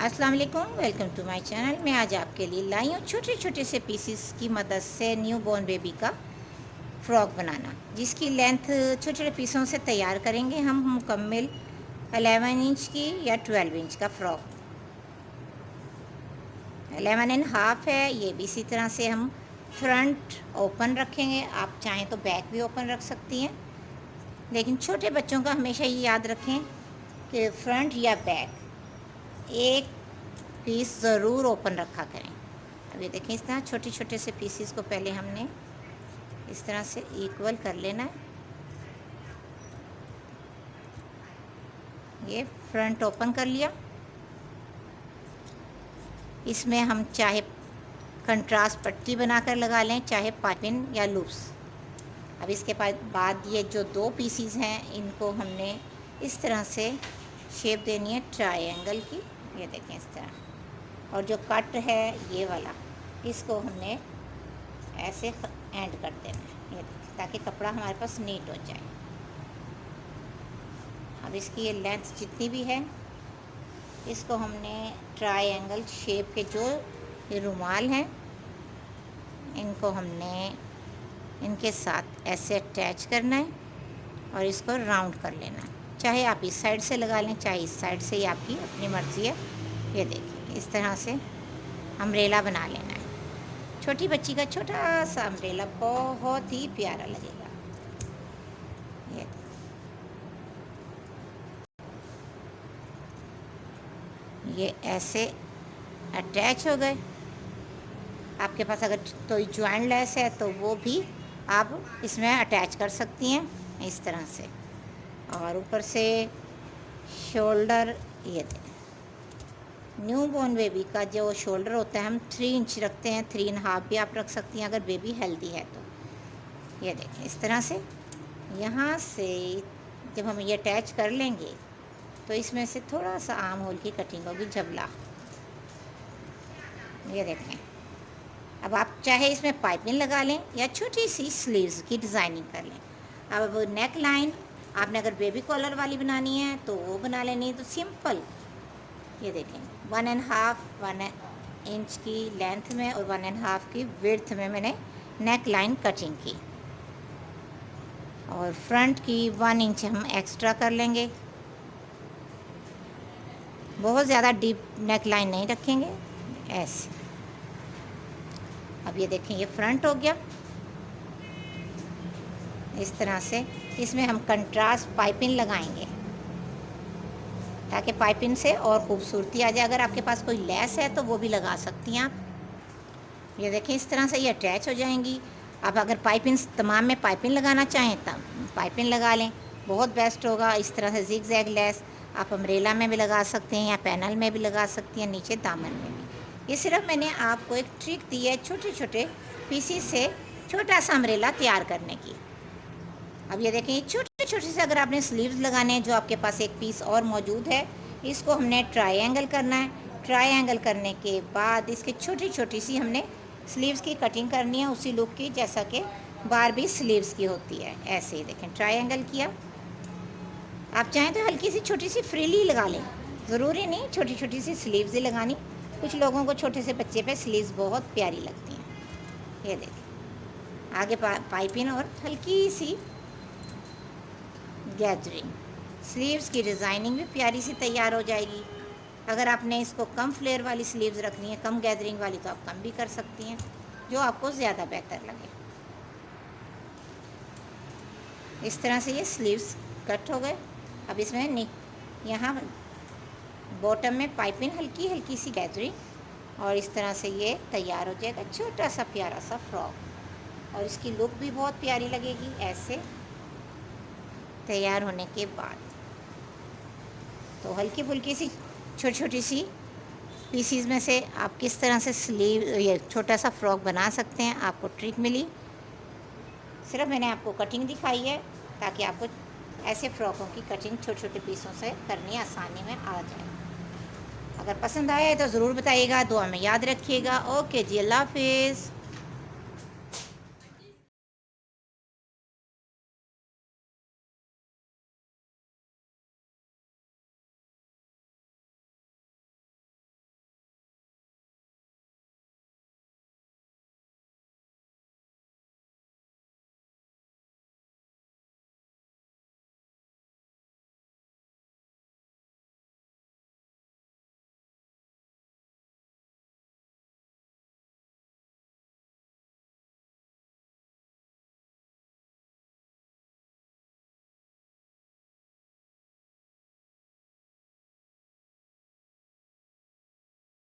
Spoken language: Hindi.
अस्सलाम वालेकुम, वेलकम टू माय चैनल। मैं आज आपके लिए लाई हूँ छोटे छोटे से पीसीस की मदद से न्यू बॉर्न बेबी का फ़्रॉक बनाना, जिसकी लेंथ छोटे छोटे पीसों से तैयार करेंगे हम मुकम्मल 11 इंच की या 12 इंच का फ़्रॉक। 11 एंड हाफ है ये भी। इसी तरह से हम फ्रंट ओपन रखेंगे, आप चाहें तो बैक भी ओपन रख सकती हैं, लेकिन छोटे बच्चों का हमेशा ये याद रखें कि फ्रंट या बैक एक पीस ज़रूर ओपन रखा करें। अब ये देखें, इस तरह छोटे छोटे से पीसीस को पहले हमने इस तरह से इक्वल कर लेना है। ये फ्रंट ओपन कर लिया। इसमें हम चाहे कंट्रास्ट पट्टी बनाकर लगा लें, चाहे पाइपिंग या लूप्स। अब इसके बाद ये जो दो पीसीस हैं, इनको हमने इस तरह से शेप देनी है ट्रायंगल की। ये देखें इस तरह। और जो कट है ये वाला, इसको हमने ऐसे एंड कर देना है, ये देखें, ताकि कपड़ा हमारे पास नीट हो जाए। अब इसकी ये लेंथ जितनी भी है, इसको हमने ट्रायंगल शेप के जो ये रुमाल हैं, इनको हमने इनके साथ ऐसे अटैच करना है और इसको राउंड कर लेना है। चाहे आप इस साइड से लगा लें, चाहे इस साइड से, ये आपकी अपनी मर्ज़ी है। ये देखिए, इस तरह से अम्ब्रेला बना लेना है। छोटी बच्ची का छोटा सा अम्ब्रेला बहुत ही प्यारा लगेगा। ये ऐसे अटैच हो गए। आपके पास अगर कोई ज्वाइंट लेस है तो वो भी आप इसमें अटैच कर सकती हैं इस तरह से। और ऊपर से शोल्डर, ये न्यू बॉर्न बेबी का जो शोल्डर होता है, हम 3 इंच रखते हैं, 3.5 भी आप रख सकती हैं अगर बेबी हेल्दी है तो। ये देखें, इस तरह से यहाँ से जब हम ये अटैच कर लेंगे तो इसमें से थोड़ा सा आर्म होल की कटिंग होगी, जबला। ये देखें। अब आप चाहे इसमें पाइपिंग लगा लें या छोटी सी स्लीव्स की डिज़ाइनिंग कर लें। अब नेक लाइन आपने अगर बेबी कॉलर वाली बनानी है तो वो बना लेनी, तो सिंपल। ये देखें, 1 इंच की लेंथ में और 1.5 की विड्थ में मैंने नेक लाइन कटिंग की। और फ्रंट की 1 इंच हम एक्स्ट्रा कर लेंगे। बहुत ज़्यादा डीप नेक लाइन नहीं रखेंगे, ऐसे। अब ये देखें, ये फ्रंट हो गया इस तरह से। इसमें हम कंट्रास्ट पाइपिंग लगाएंगे ताकि पाइपिंग से और ख़ूबसूरती आ जाए। अगर आपके पास कोई लेस है तो वो भी लगा सकती हैं आप। ये देखें, इस तरह से ये अटैच हो जाएंगी। आप अगर पाइपिंग तमाम में पाइपिंग लगाना चाहें तब पाइपिंग लगा लें, बहुत बेस्ट होगा। इस तरह से जिग जैग लेस आप अम्ब्रेला में भी लगा सकते हैं या पैनल में भी लगा सकती हैं, नीचे दामन में भी। ये सिर्फ मैंने आपको एक ट्रिक दी है छोटे छोटे पीसीस से छोटा सा अम्ब्रेला तैयार करने की। अब ये देखें, छोटे छोटे से अगर आपने स्लीव्स लगाने हैं, जो आपके पास एक पीस और मौजूद है, इसको हमने ट्रायंगल करना है। ट्रायंगल करने के बाद इसके छोटी छोटी सी हमने स्लीव्स की कटिंग करनी है, उसी लुक की जैसा कि बारबी स्लीव्स की होती है। ऐसे ही देखें, ट्रायंगल किया। आप चाहें तो हल्की सी छोटी सी फ्रीली लगा लें, ज़रूरी नहीं छोटी छोटी सी स्लीव्स ही लगानी। कुछ लोगों को छोटे से बच्चे पे स्लीव्स बहुत प्यारी लगती हैं। ये देखें, आगे पाइपिंग और हल्की सी गैदरिंग। स्लीव्स की डिज़ाइनिंग भी प्यारी सी तैयार हो जाएगी। अगर आपने इसको कम फ्लेयर वाली स्लीव्स रखनी है, कम गैदरिंग वाली, तो आप कम भी कर सकती हैं, जो आपको ज़्यादा बेहतर लगे। इस तरह से ये स्लीव्स कट हो गए। अब इसमें यहाँ बॉटम में पाइपिंग, हल्की हल्की सी गैदरिंग, और इस तरह से ये तैयार हो जाएगा छोटा सा प्यारा सा फ्रॉक। और इसकी लुक भी बहुत प्यारी लगेगी ऐसे तैयार होने के बाद। तो हल्की फुल्की सी छोटी छोटी सी पीसीज में से आप किस तरह से स्लीव, ये छोटा सा फ्रॉक बना सकते हैं, आपको ट्रिक मिली। सिर्फ मैंने आपको कटिंग दिखाई है ताकि आपको ऐसे फ़्रॉकों की कटिंग छोटे छोटे पीसों से करनी आसानी में आ जाए। अगर पसंद आए तो ज़रूर बताइएगा, दुआ में याद रखिएगा। ओके जी, अल्लाह हाफिज़।